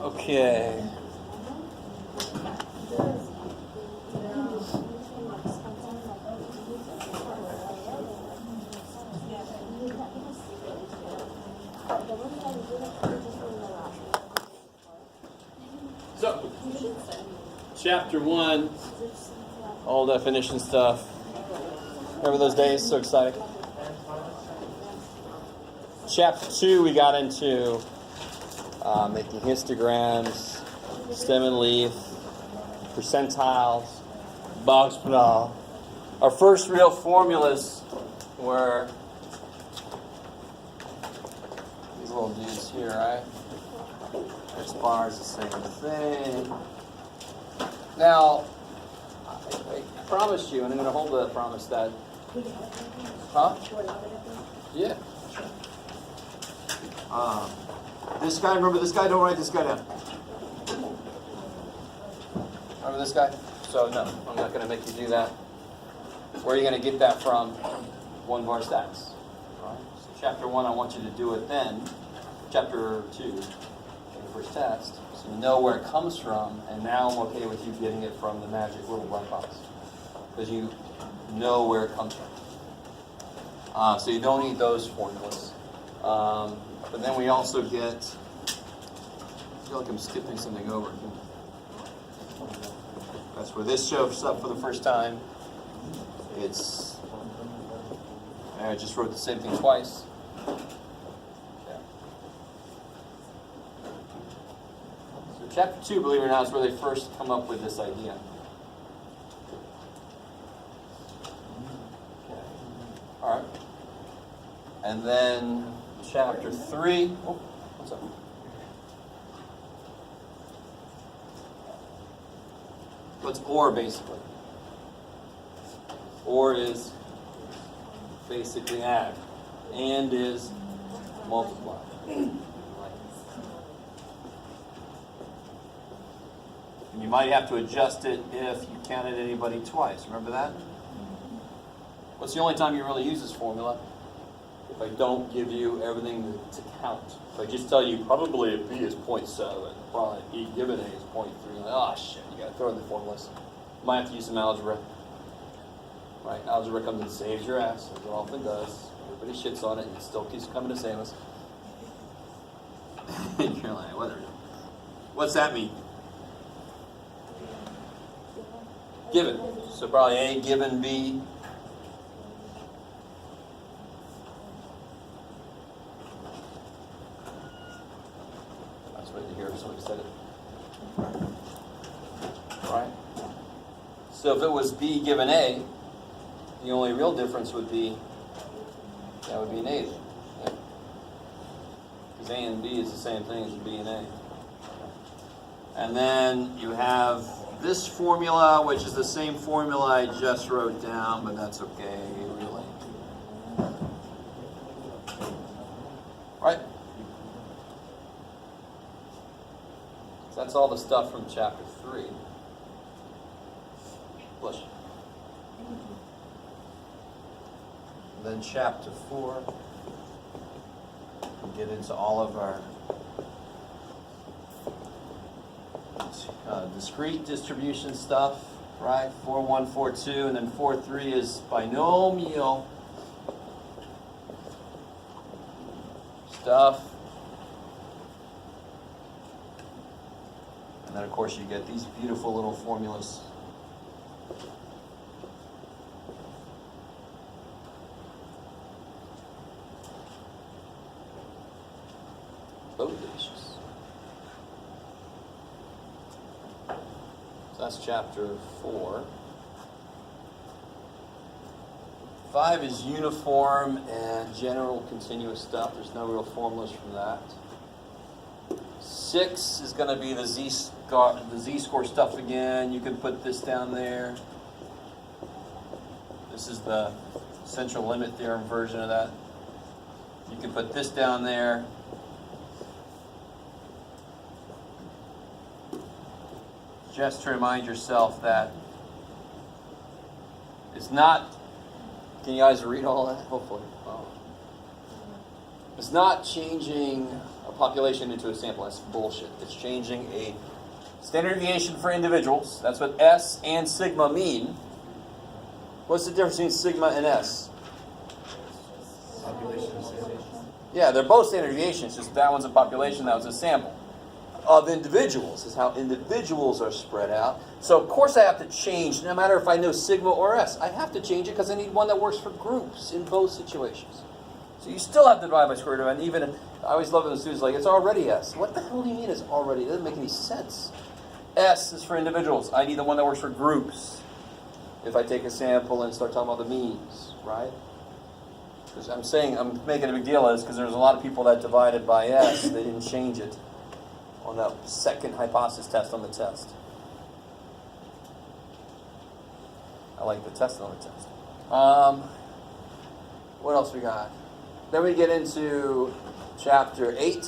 Okay. So, chapter 1, all definition stuff. Remember those days? So exciting. Chapter 2, we got into making histograms, stem and leaf, percentiles, box pedal. Our first real formulas were these little dudes here, right? X bar is the same thing. Now, I promised you, and I'm going to hold that promise that. Huh? Yeah. This guy, remember this guy? Don't write this guy down. Remember this guy? So, no, I'm not going to make you do that. Where are you going to get that from? One bar stacks. Right? So chapter 1, I want you to do it then. Chapter 2, the first test. So you know where it comes from, and now I'm okay with you getting it from the magic little black box. Because you know where it comes from. So you don't need those formulas. But then we also get, I feel like I'm skipping something over. That's where this shows up for the first time. It's, I just wrote the same thing twice. Yeah. So chapter 2, believe it or not, is where they first come up with this idea. Okay. All right. And then chapter 3. Oh, what's up? What's OR basically? OR is basically add. And is multiply. And you might have to adjust it if you counted anybody twice. Remember that? What's the only time you really use this formula? If I don't give you everything to count. If I just tell you probably B is 0.7, probably E given A is 0.3, like, oh shit, you gotta throw in the formulas. You might have to use some algebra. Right? Algebra comes and saves your ass, as it often does. Everybody shits on it and it still keeps coming to save us. And you're like, whatever. What's that mean? Given. So probably A given B. Somebody said it. Right? So if it was B given A, the only real difference would be, that would be an A then. Yeah. Because A and B is the same thing as B and A. And then you have this formula, which is the same formula I just wrote down, but that's okay, really. Right? So that's all the stuff from chapter 3. Bless you. And then chapter 4, we get into all of our discrete distribution stuff, right? 4, 1, 4, 2, and then 4, 3 is binomial stuff. And then, of course, you get these beautiful little formulas. Oh, delicious. So that's chapter 4. 5 is uniform and general continuous stuff. There's no real formulas from that. 6 is going to be the z-score stuff again. You can put this down there. This is the central limit theorem version of that. You can put this down there. Just to remind yourself that it's not. Can you guys read all that? Hopefully. Oh. It's not changing a population into a sample. That's bullshit. It's changing a standard deviation for individuals. That's what S and sigma mean. What's the difference between sigma and S? Population of cities. Yeah, they're both standard deviations, just that one's a population, that was a sample. Of individuals is how individuals are spread out. So of course I have to change, no matter if I know sigma or S. I have to change it because I need one that works for groups in both situations. So you still have to divide by square root of n. Even I always love when the students like, it's already S. What the hell do you mean it's already? It doesn't make any sense. S is for individuals. I need the one that works for groups. If I take a sample and start talking about the means, right? Because I'm making a big deal of this because there's a lot of people that divided by S. They didn't change it on that second hypothesis test on the test. I like the test on the test. What else we got? Then we get into chapter 8,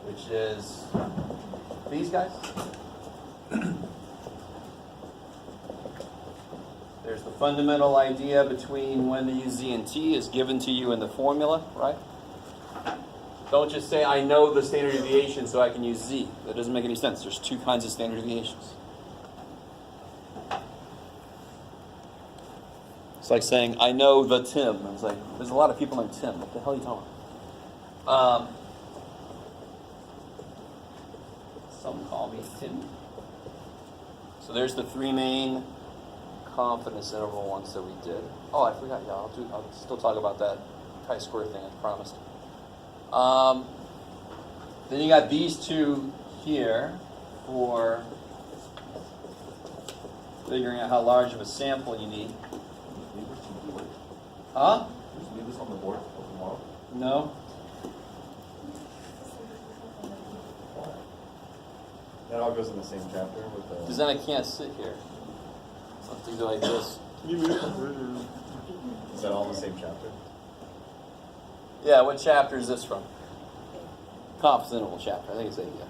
which is these guys. There's the fundamental idea between when to use Z and T is given to you in the formula, right? Don't just say, I know the standard deviation so I can use Z. That doesn't make any sense. There's two kinds of standard deviations. It's like saying, I know the Tim. I was like, there's a lot of people named Tim. What the hell are you talking about? Some call me Tim. So there's the three main confidence interval ones that we did. Oh, I forgot, y'all. I'll still talk about that chi-square thing, I promised. Then you got these two here for figuring out how large of a sample you need. Huh? Just leave this on the board for tomorrow. No. That all goes in the same chapter with the. Because then I can't sit here. I'll have to go like this. Is that all in the same chapter? Yeah, what chapter is this from? Confidence interval chapter. I think it's 8, yeah.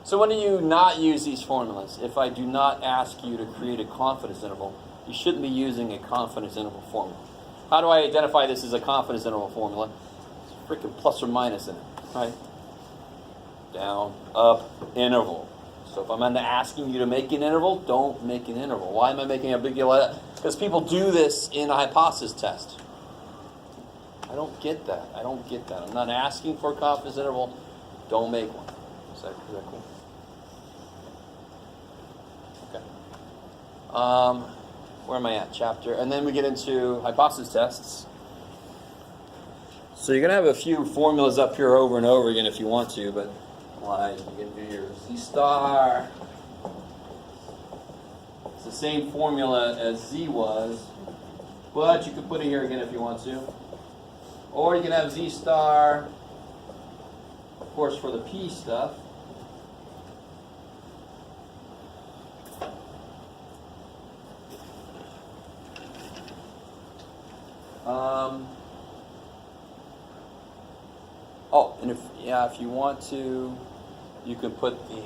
So when do you not use these formulas? If I do not ask you to create a confidence interval, you shouldn't be using a confidence interval formula. How do I identify this as a confidence interval formula? It's freaking plus or minus in it, right? Down, up, interval. So if I'm asking you to make an interval, don't make an interval. Why am I making a big deal of that? Because people do this in a hypothesis test. I don't get that. I'm not asking for a confidence interval. Don't make one. Is that cool? Okay. Where am I at? Chapter. And then we get into hypothesis tests. So you're going to have a few formulas up here over and over again if you want to, but like you can do your Z star. It's the same formula as Z was, but you can put it here again if you want to. Or you can have Z star, of course, for the P stuff. And if you want to, you can put the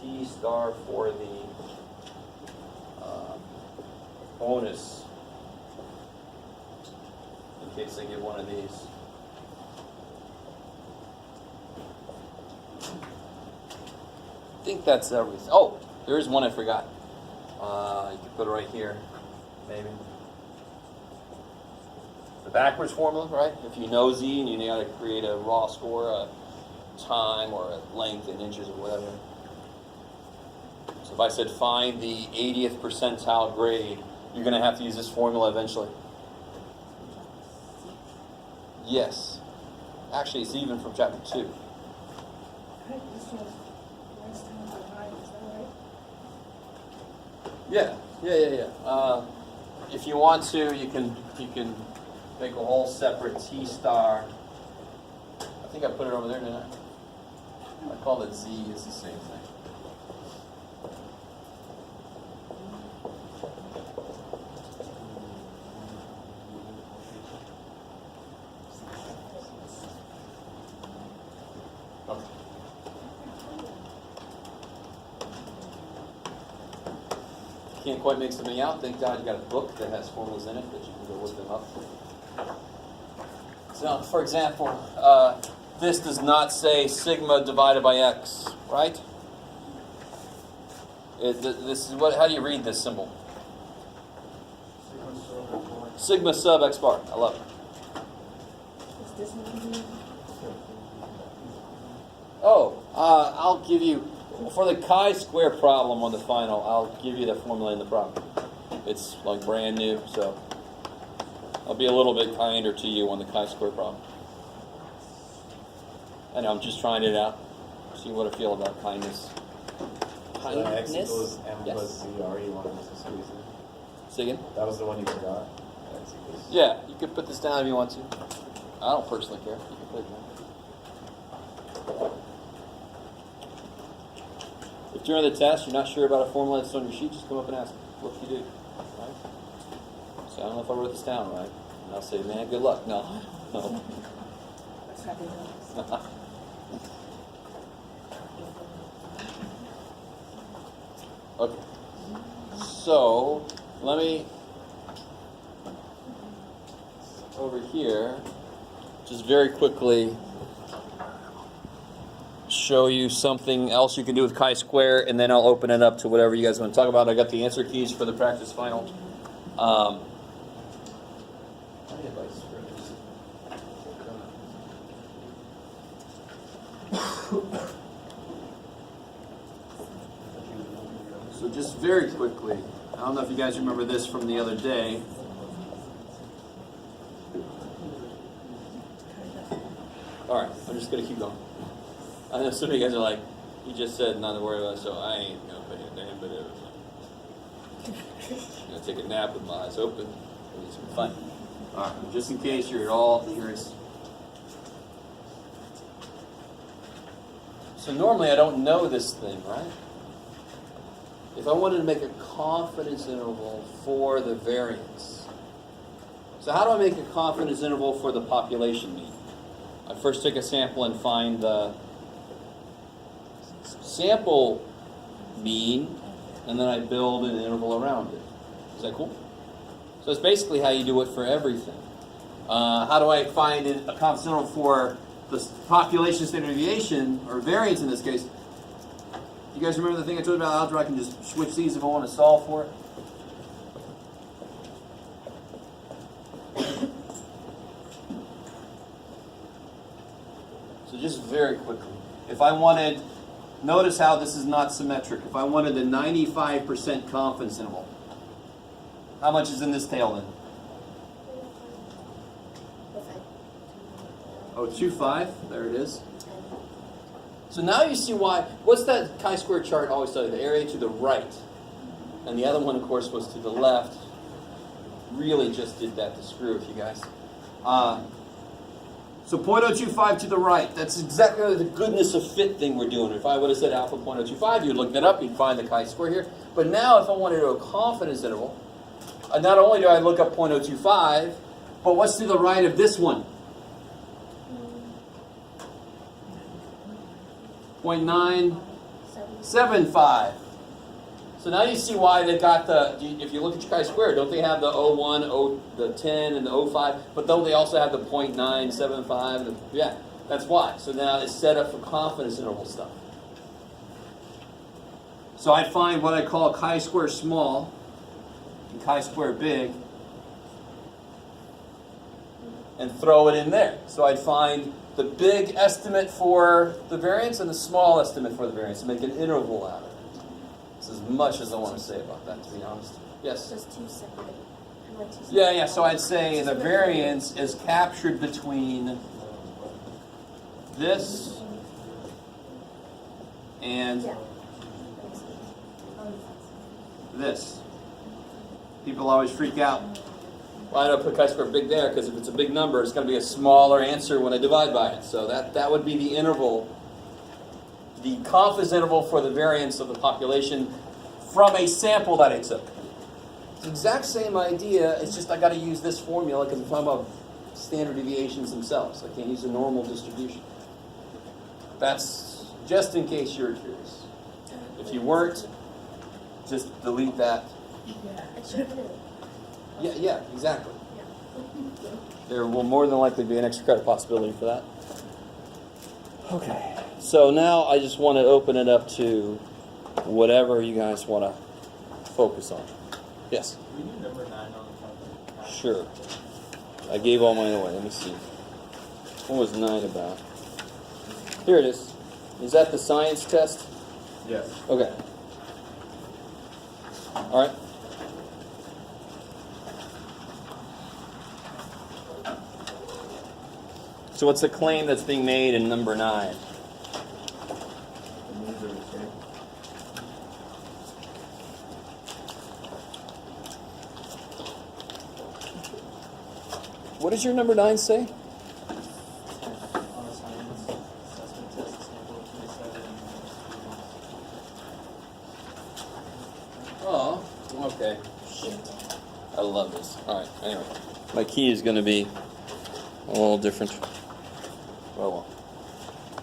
T star for the bonus, in case I get one of these. I think that's everything. Oh, there is one I forgot. You can put it right here, maybe. The backwards formula, right? If you know Z and you know how to create a raw score, a time or a length in inches or whatever. So if I said find the 80th percentile grade, you're going to have to use this formula eventually. Yes. Actually, it's even from chapter 2. Yeah. If you want to, you can make a whole separate T star. I think I put it over there, didn't I? I call it Z. It's the same thing. can't quite make something out, thank God you got a book that has formulas in it that you can go look them up. So, for example, this does not say sigma divided by x, right? This is what. How do you read this symbol? Sigma sub x bar. I love it. Is this one here? Oh, I'll give you, for the chi-square problem on the final, I'll give you the formula in the problem. It's like brand new, so I'll be a little bit kinder to you on the chi-square problem. I know, I'm just trying it out. See what I feel about kindness. So x equals m Yes. plus c, r, you wanted to squeeze in? Say again? That was the one you forgot? X equals... Yeah, you could put this down if you want to. I don't personally care. You can put it down. If during the test you're not sure about a formula that's on your sheet, just come up and ask me. What if you do? Right? So I don't know if I wrote this down right. And I'll say, man, good luck. No. No. Okay. So let me over here just very quickly show you something else you can do with chi-square, and then I'll open it up to whatever you guys want to talk about. I got the answer keys for the practice final. So just very quickly, I don't know if you guys remember this from the other day. All right, I'm just going to keep going. I know some of you guys are like, he just said not to worry about it, so I ain't going to pay a damn bit of it. I'm going to take a nap with my eyes open. It's going to be fun. All right, just in case you're at all curious. So normally I don't know this thing, right? If I wanted to make a confidence interval for the variance. So how do I make a confidence interval for the population mean? I first take a sample and find the sample mean, and then I build an interval around it. Is that cool? So it's basically how you do it for everything. How do I find a confidence interval for the population standard deviation, or variance in this case? You guys remember the thing I told you about algebra? I can just switch these if I want to solve for it. So just very quickly, if I wanted, notice how this is not symmetric. If I wanted the 95% confidence interval, how much is in this tail then? 0.25, there it is. So now you see why, what's that chi-square chart always tell you? The area to the right. And the other one, of course, was to the left. Really just did that to screw with you guys. So 0.025 to the right. That's exactly the goodness of fit thing we're doing. If I would have said alpha 0.025, you'd look that up, you'd find the chi-square here. But now if I wanted to do a confidence interval, not only do I look up 0.025, but what's to the right of this one? 0.975. So now you see why they got the, if you look at your chi-square, don't they have the 0.1, the 10, and the 0.5, but don't they also have the 0.975? Yeah, that's why. So now it's set up for confidence interval stuff. So I'd find what I call chi-square small and chi-square big and throw it in there. So I'd find the big estimate for the variance and the small estimate for the variance and make an interval out of it. That's as much as I want to say about that, to be honest. Yes? Just two separate. Yeah. So I'd say the variance is captured between this and this. People always freak out. Why do I put chi-square big there? Because if it's a big number, it's going to be a smaller answer when I divide by it. So that would be the interval, the confidence interval for the variance of the population from a sample that I took. It's the exact same idea, it's just I got to use this formula because I'm talking about standard deviations themselves. I can't use a normal distribution. That's just in case you're curious. If you weren't, just delete that Yeah, extra credit. Yeah, exactly. There will more than likely be an extra credit possibility for that. Okay, so now I just want to open it up to whatever you guys want to focus on. Yes? We do number 9 on the top. Sure. I gave all mine away. Let me see. What was 9 about? Here it is. Is that the science test? Yes. Okay. All right. So what's the claim that's being made in number 9? The means are the same. What does your number 9 say? On a science assessment test sample of 27. Oh, okay. I love this. All right, anyway. My key is going to be all different. Well.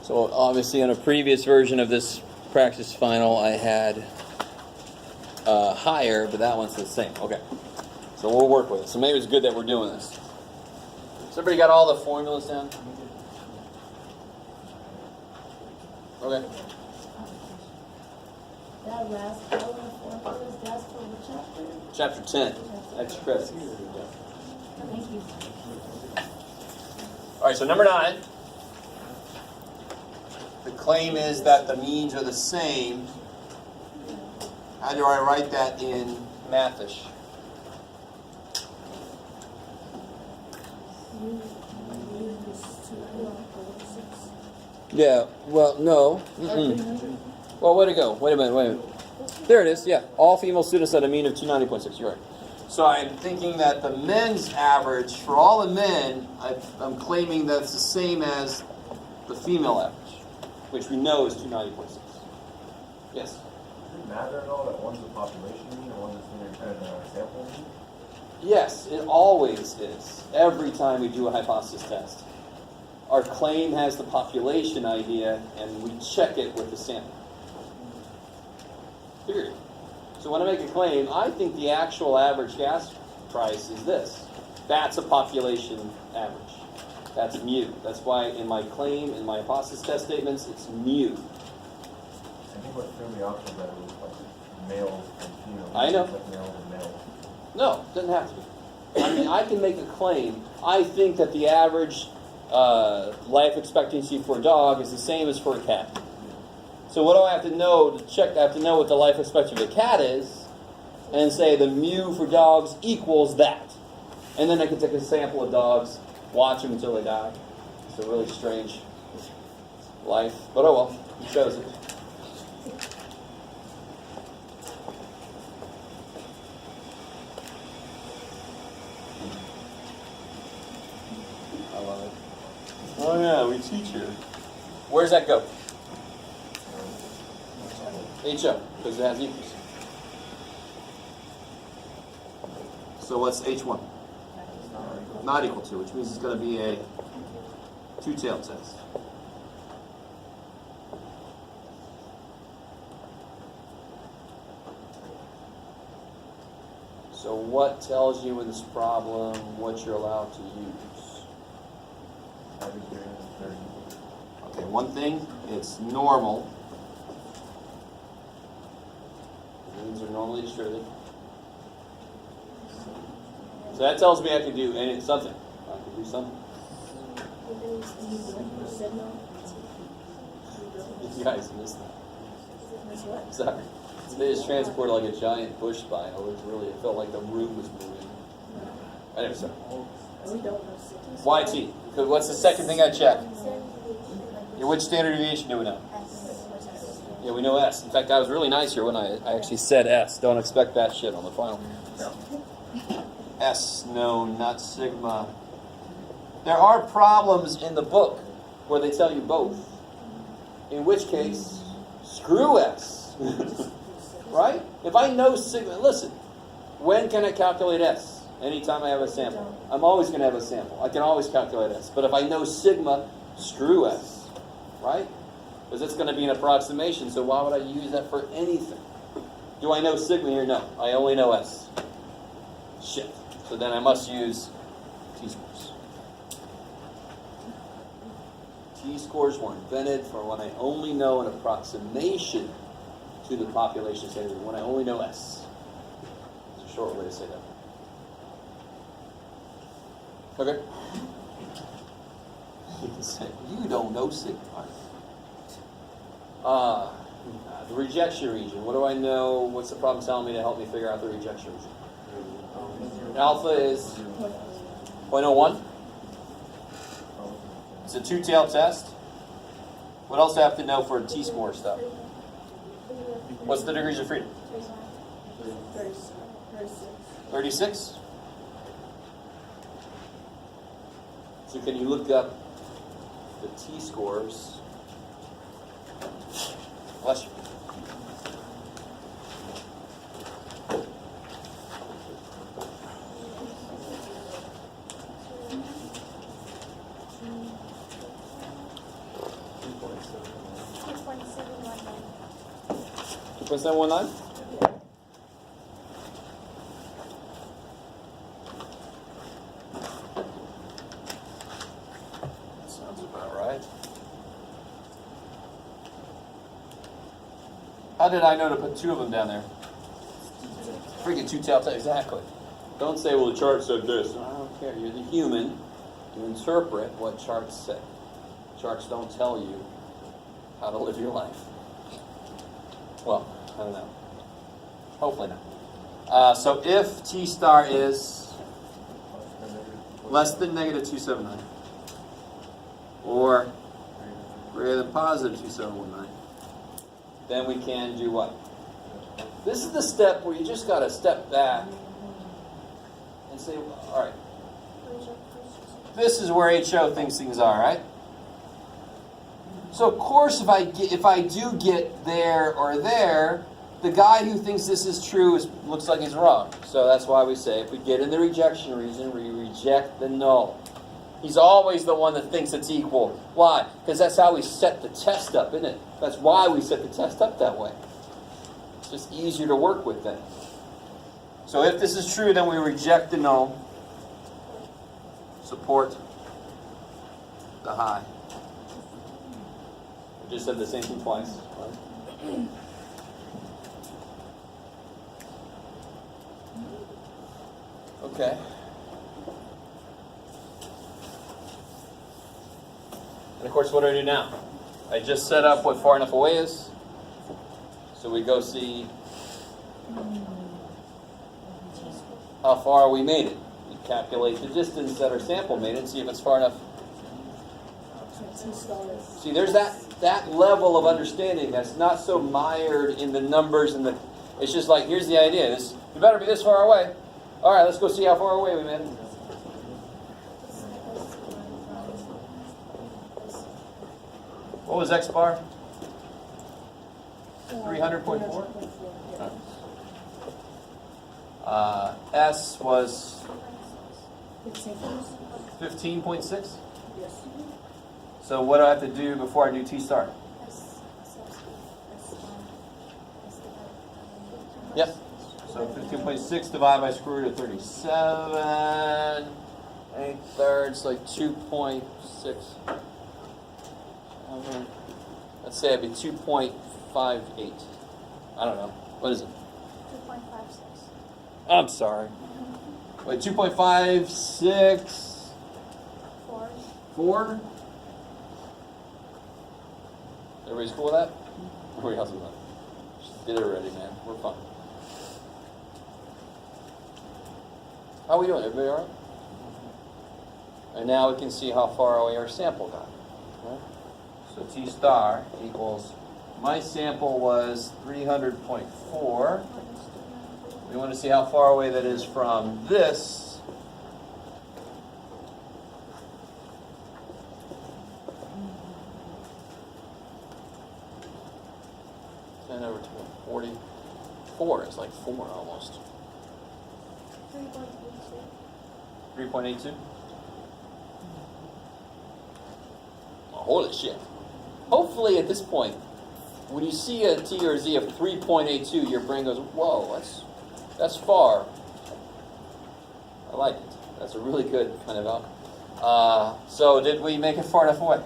So obviously on a previous version of this practice final, I had higher, but that one's the same. Okay. So we'll work with it. So maybe it's good that we're doing this. So everybody got all the formulas down? Okay. That last column of formulas, that's for what chapter? Chapter 10. Extra credit. Thank you. All right, so number 9. The claim is that the means are the same. How do I write that in Mathish? Yeah, well, no. Well, where'd it go? Wait a minute. There it is, yeah. All female students had a mean of 290.6. You're right. So I'm thinking that the men's average, for all the men, I'm claiming that it's the same as the female average, which we know is 290.6. Yes? Does it matter at all that one's a population mean or one's a standard sample mean? Yes, it always is. Every time we do a hypothesis test. Our claim has the population idea, and we check it with the sample. Period. So when I make a claim, I think the actual average gas price is this. That's a population average. That's mu. That's why in my claim, in my hypothesis test statements, it's mu. I think what threw me off was that it was like males and females. I know. It's like males and males. No, it doesn't have to be. I mean, I can make a claim. I think that the average life expectancy for a dog is the same as for a cat. So what do I have to know to check? I have to know what the life expectancy of a cat is, and say the mu for dogs equals that. And then I can take a sample of dogs, watch them until they die. It's a really strange life, but oh well, he chose it. I love it. Oh yeah, we teach here. Where does that go? HO, because it has equals. So what's H1? Not equal to, which means it's going to be a two-tailed test. So what tells you in this problem what you're allowed to use? Average variance is 30. Okay, one thing, it's normal. Means are normally distributed. So that tells me I can do something. I can do something. You guys missed that. Sorry. They just transported like a giant bush by. It felt like the room was moving. Anyway, sorry. YT. What's the second thing I check? Yeah, which standard deviation do we know? Yeah, we know S. In fact, I was really nice here when I actually said S. Don't expect that shit on the final. S, no, not sigma. There are problems in the book where they tell you both. In which case, screw S. Right? If I know sigma, listen, when can I calculate S? Anytime I have a sample. I'm always going to have a sample. I can always calculate S. But if I know sigma, screw S. Right? Because it's going to be an approximation, so why would I use that for anything? Do I know sigma here? No. I only know S. Shit. So then I must use t-scores. T-scores were invented for when I only know an approximation to the population standard, when I only know S. It's a short way to say that. Okay? You can say, you don't know sigma. The rejection region. What do I know? What's the problem telling me to help me figure out the rejection region? Alpha is 0.01. It's a two-tailed test. What else do I have to know for t-score stuff? What's the degrees of freedom? 36? So can you look up the t-scores? Bless you. What's that 19? Sounds about right. How did I know to put two of them down there? Freaking two-tailed test. Exactly. Don't say, well, the chart said this. I don't care. You're the human. You interpret what charts say. Charts don't tell you how to live your life. Well, I don't know. Hopefully not. So if T star is less than negative 279 or greater than positive 2719, then we can do what? This is the step where you just got to step back and say, all right, this is where HO thinks things are, right? So of course, if I do get there or there, the guy who thinks this is true looks like he's wrong. So that's why we say if we get in the rejection region, we reject the null. He's always the one that thinks it's equal. Why? Because that's how we set the test up, isn't it? That's why we set the test up that way. It's just easier to work with then. So if this is true, then we reject the null. Support the high. We just said the same thing twice. Right? Okay. And of course, what do I do now? I just set up what far enough away is. So we go see how far we made it. We calculate the distance that our sample made it and see if it's far enough. See, there's that level of understanding that's not so mired in the numbers and the. It's just like, here's the idea. You better be this far away. All right, let's go see how far away we made it. What was X bar? 300.4? S was 15.6? So what do I have to do before I do T star? Yep. So 15.6 divided by square root of 37. 8/3, like 2.6. Let's say it'd be 2.58. I don't know. What is it? 2.56. I'm sorry. Wait, 2.56. 4? Everybody's cool with that? Everybody else is not. Just get it ready, man. We're fine. How are we doing? Everybody all right? And now we can see how far away our sample got. Right? So T star equals, my sample was 300.4. We want to see how far away that is from this. And over to 44 is like 4 almost. 3.82. Oh, holy shit. Hopefully at this point, when you see a t or z of 3.82, your brain goes, whoa, that's far. I like it. That's a really good kind of outcome. So did we make it far enough away?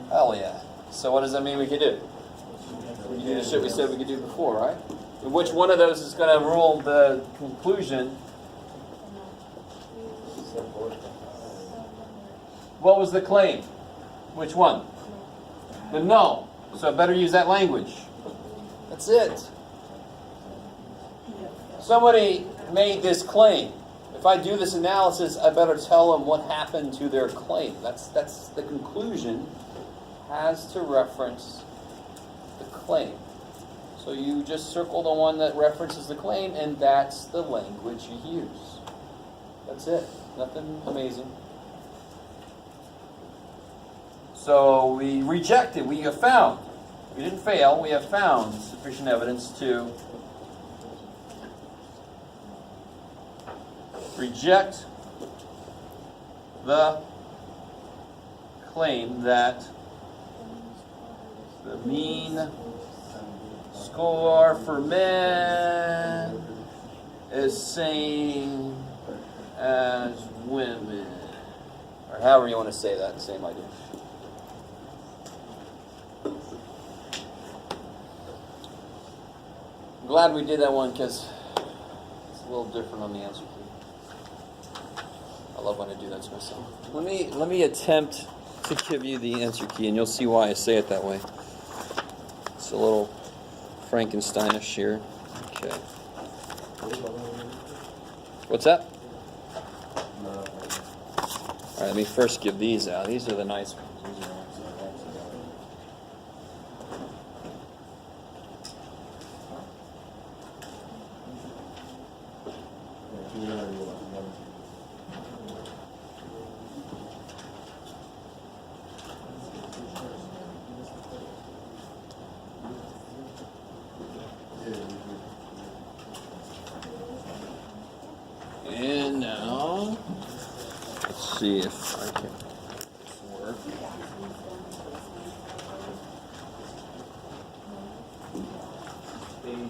Hell yeah. So what does that mean we could do? We can do the shit we said we could do before, right? And which one of those is going to rule the conclusion? What was the claim? Which one? The no. So I better use that language. That's it. Somebody made this claim. If I do this analysis, I better tell them what happened to their claim. That's the conclusion has to reference the claim. So you just circle the one that references the claim, and that's the language you use. That's it. Nothing amazing. So we rejected. We have found. We didn't fail. We have found sufficient evidence to reject the claim that the mean score for men is same as women. Or however you want to say that, same idea. I'm glad we did that one because it's a little different on the answer key. I love when I do that to myself. Let me attempt to give you the answer key, and you'll see why I say it that way. It's a little Frankensteinish here. Okay. What's that? All right, let me first give these out. These are the nice ones. These are the ones that I like And now, let's see if I can make this work. Page 1.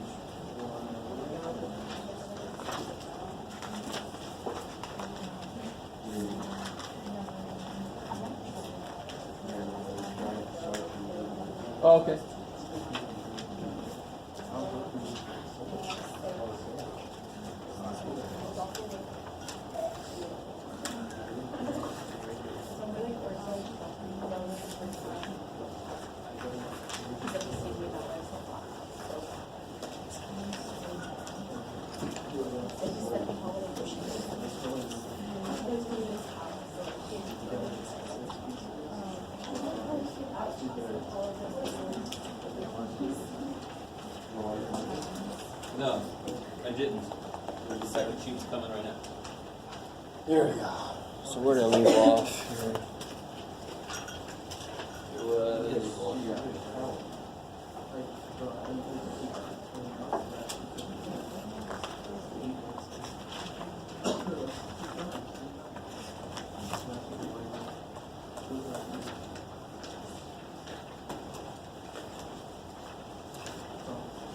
Oh, okay. No, I didn't. The second sheet's coming right now. There we go. So where did I leave off here? It was here.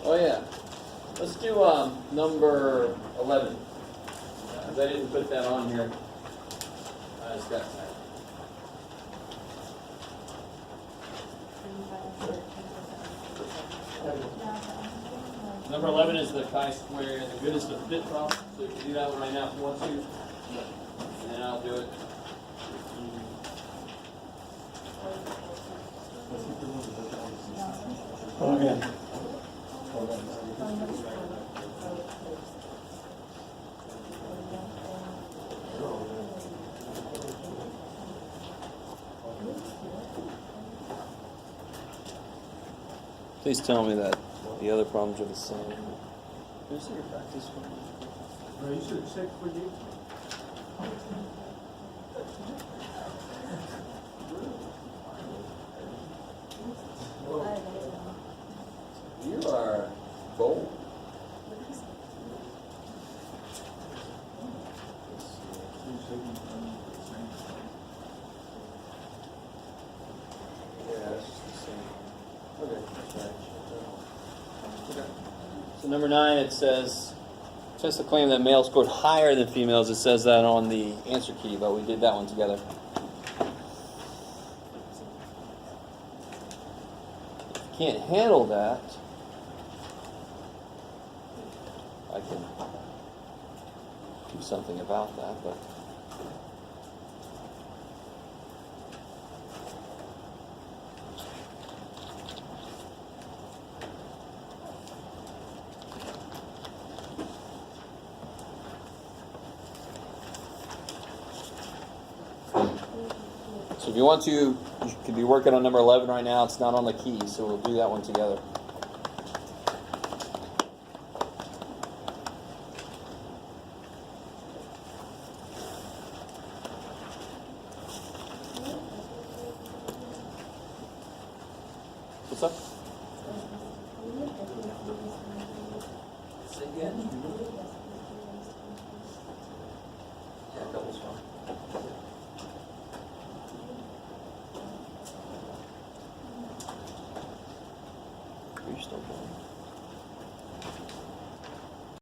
Oh yeah. Let's do number 11. Because I didn't put that on here. I just got tired. Number 11 is the chi-square, the goodness of fit problem. So you can do that one right now if you want to. And then I'll do it. Okay. Please tell me that the other problems are the same. Can you see your practice one? You should check for you. You are bold. Yeah, it's just the same. Okay. number 9, it says, just to claim that males scored higher than females. It says that on the answer key, but we did that one together. If you can't handle that, I can do something about that, but so if you want to, you could be working on number 11 right now. It's not on the key, so we'll do that one together. What's up? Say again. Yeah, double's fine. Are you still going?